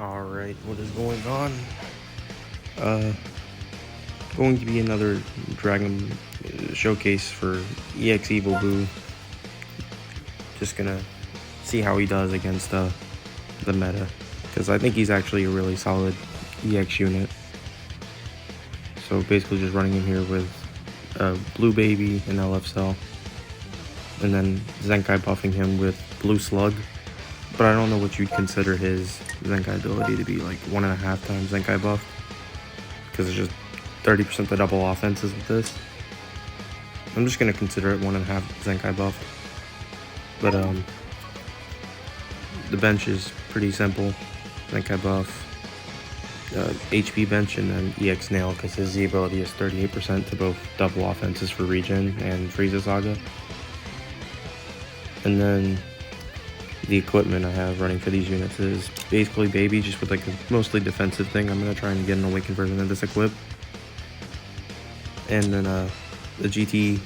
Alright, what is going on? Uh, going to be another Dragon showcase for EX Evil Boo. Just gonna see how he does against the meta, because I think he's actually a really solid EX unit. So basically just running him here with Blue Baby and LF Cell, and then Zenkai buffing him with Blue Slug. But I don't know what you'd consider his Zenkai ability to be, like 1.5 times Zenkai buff, because it's just 30% the double offenses with this. I'm just gonna consider it 1.5 Zenkai buff. But the bench is pretty simple. Zenkai buff, HP bench, and then EX nail, because his Z ability is 38% to both double offenses for Regen and Frieza Saga. And then the equipment I have running for these units is basically Baby, just with like a mostly defensive thing. I'm gonna try and get an awakened version of this equip. And then the GT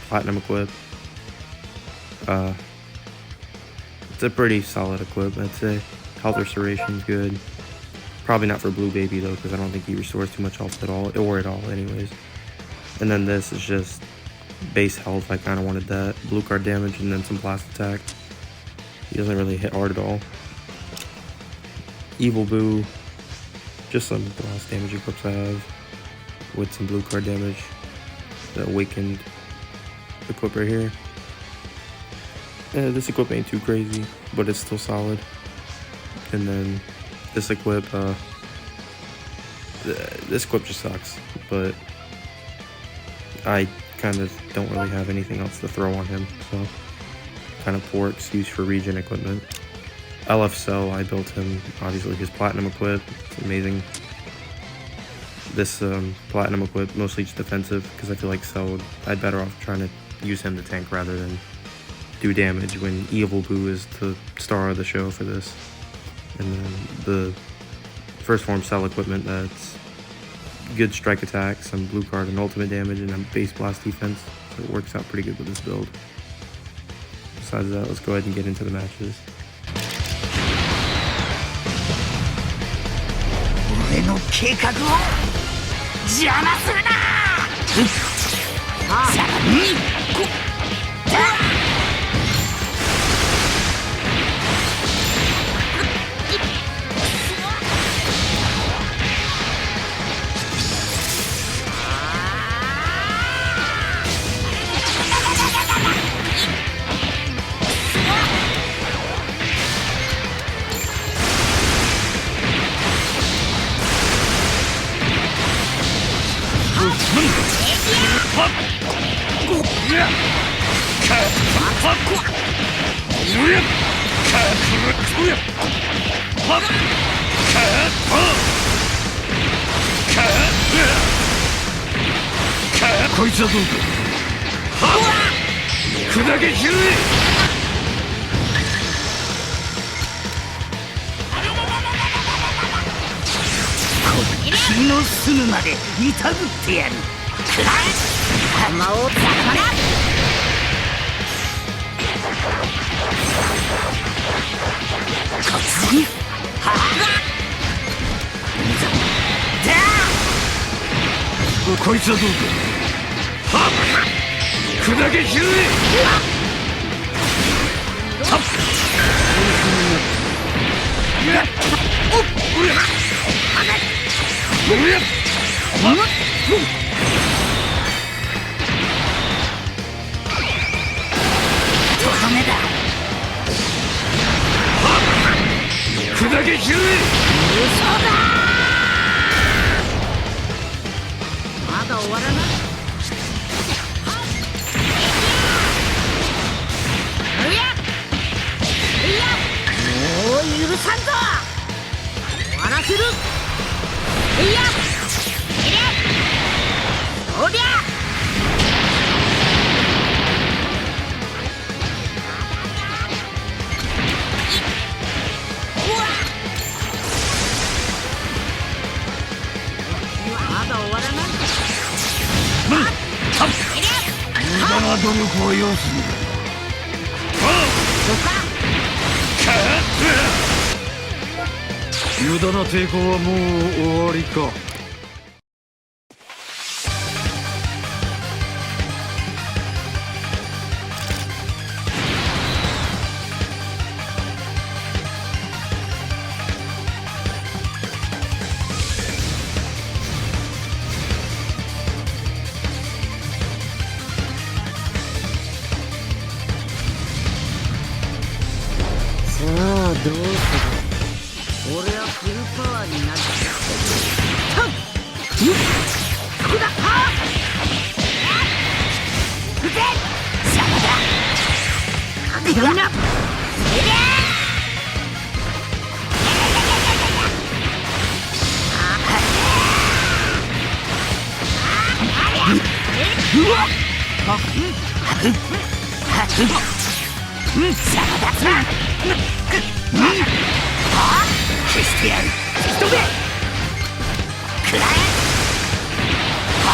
Platinum equip. It's a pretty solid equip, I'd say. Health restoration's good. Probably not for Blue Baby though, because I don't think he restores too much health at all, or at all anyways. And then this is just base health. I kind of wanted that. Blue card damage and then some blast attack. He doesn't really hit hard at all. Evil Boo, just some blast damage equips I have with some blue card damage. The awakened equip right here. This equip ain't too crazy, but it's still solid. And then this equip, this equip just sucks, but I kind of don't really have anything else to throw on him, so kind of poor excuse for Regen equipment. LF Cell, I built him, obviously his Platinum equip, it's amazing. This Platinum equip, mostly just defensive, because I feel like Cell, I'd better off trying to use him to tank rather than do damage when Evil Boo is the star of the show for this. And then the first form Cell equipment, that's good strike attack, some blue card and ultimate damage, and a base blast defense, so it works out pretty good with this build. Besides that, let's go ahead and get into the matches. 無駄な抵抗はもう終わりか。さあどうする。俺はフルパワーになっちゃう。ここだ。はっうぜ邪魔だ。かくよな。うわっ邪魔だ。消してやる。吹き飛べ。くらえ。はあ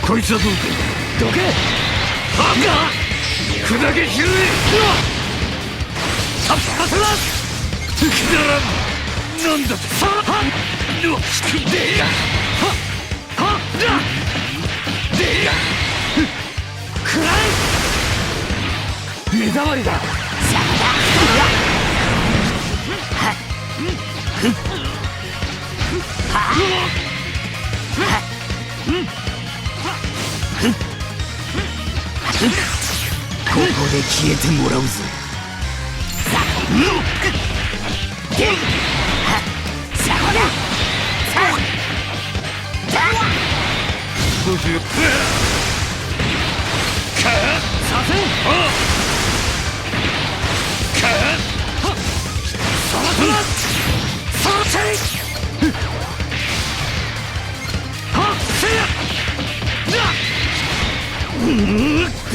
こいつはどうか。どけ。バカ。砕けひるえ。さっさとな。くだらん。なんだと。さあはっのでやはっはっだでやくらえ。目障りだ。邪魔だ。はっここで消えてもらうぞ。さではっ邪魔だ。さだどうしよう。かさせん。かさらさらさせい。はっせやだ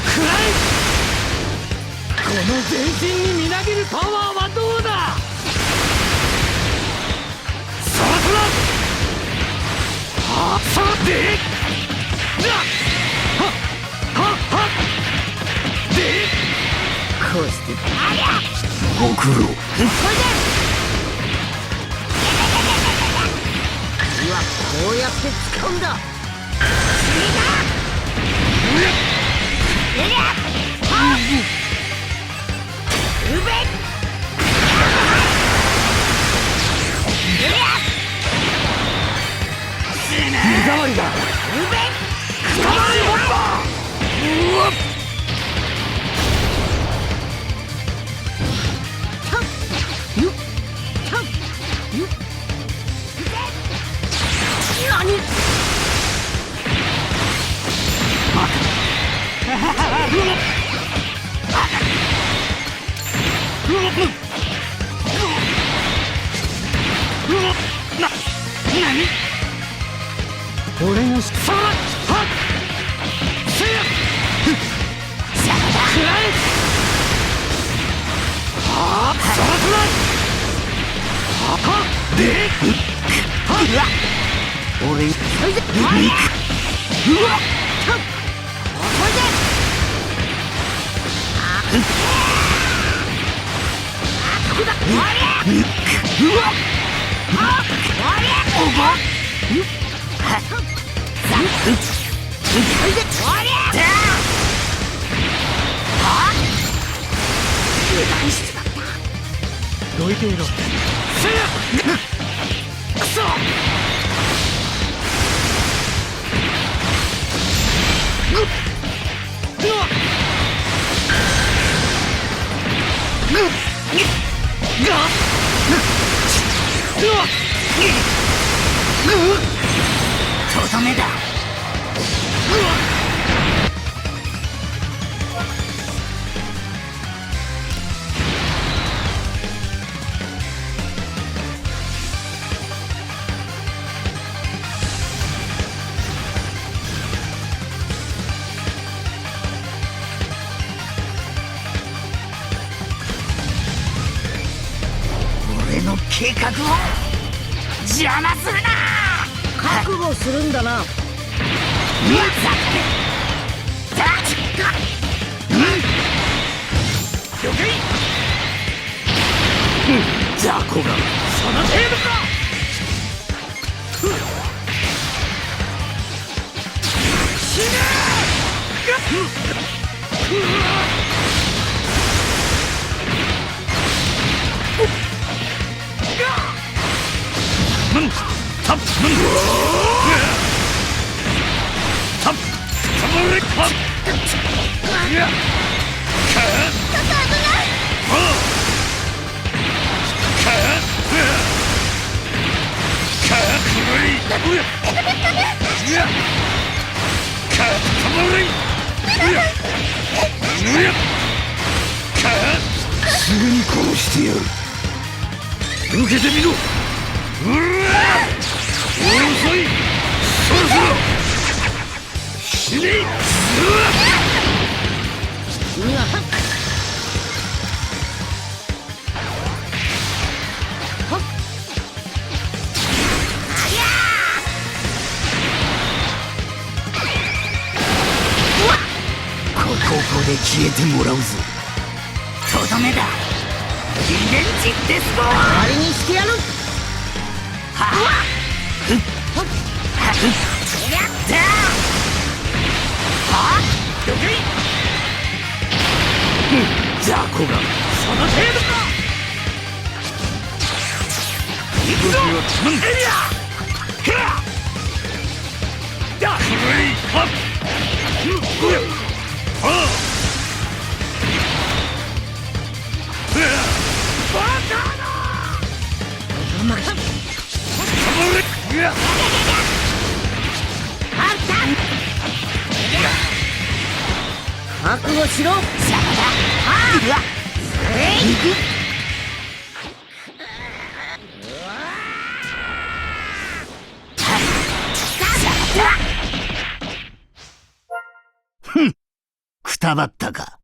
くらえ。この全身にみなぎるパワーはどうだ。さらさらはっさらではっはっはっでこうしてありゃご苦労。これでうわこうやって使うんだ。目障りだ。俺がさらはっせや邪魔だ。くらえ。はっさらさらはっでうわ俺それでうわこれでここだ。終わり。うわ終わり。おばさそれで終わり。は油断しちまった。どいていろ。せやくそとどめだ。俺の計画を邪魔するな。覚悟をするんだな。雑魚がその程度か。死ねタッタッたまれか。すぐに殺してやる。受けてみろ。遅い。そろそろ死ね。ここで消えてもらうぞ。とどめだ。リベンジデスボール。終わりにしてやる。はっやったはっどけい。雑魚がその程度か。行くぞエリア。だくらいはっ覚悟しろ。邪魔だ。うわくたばったか。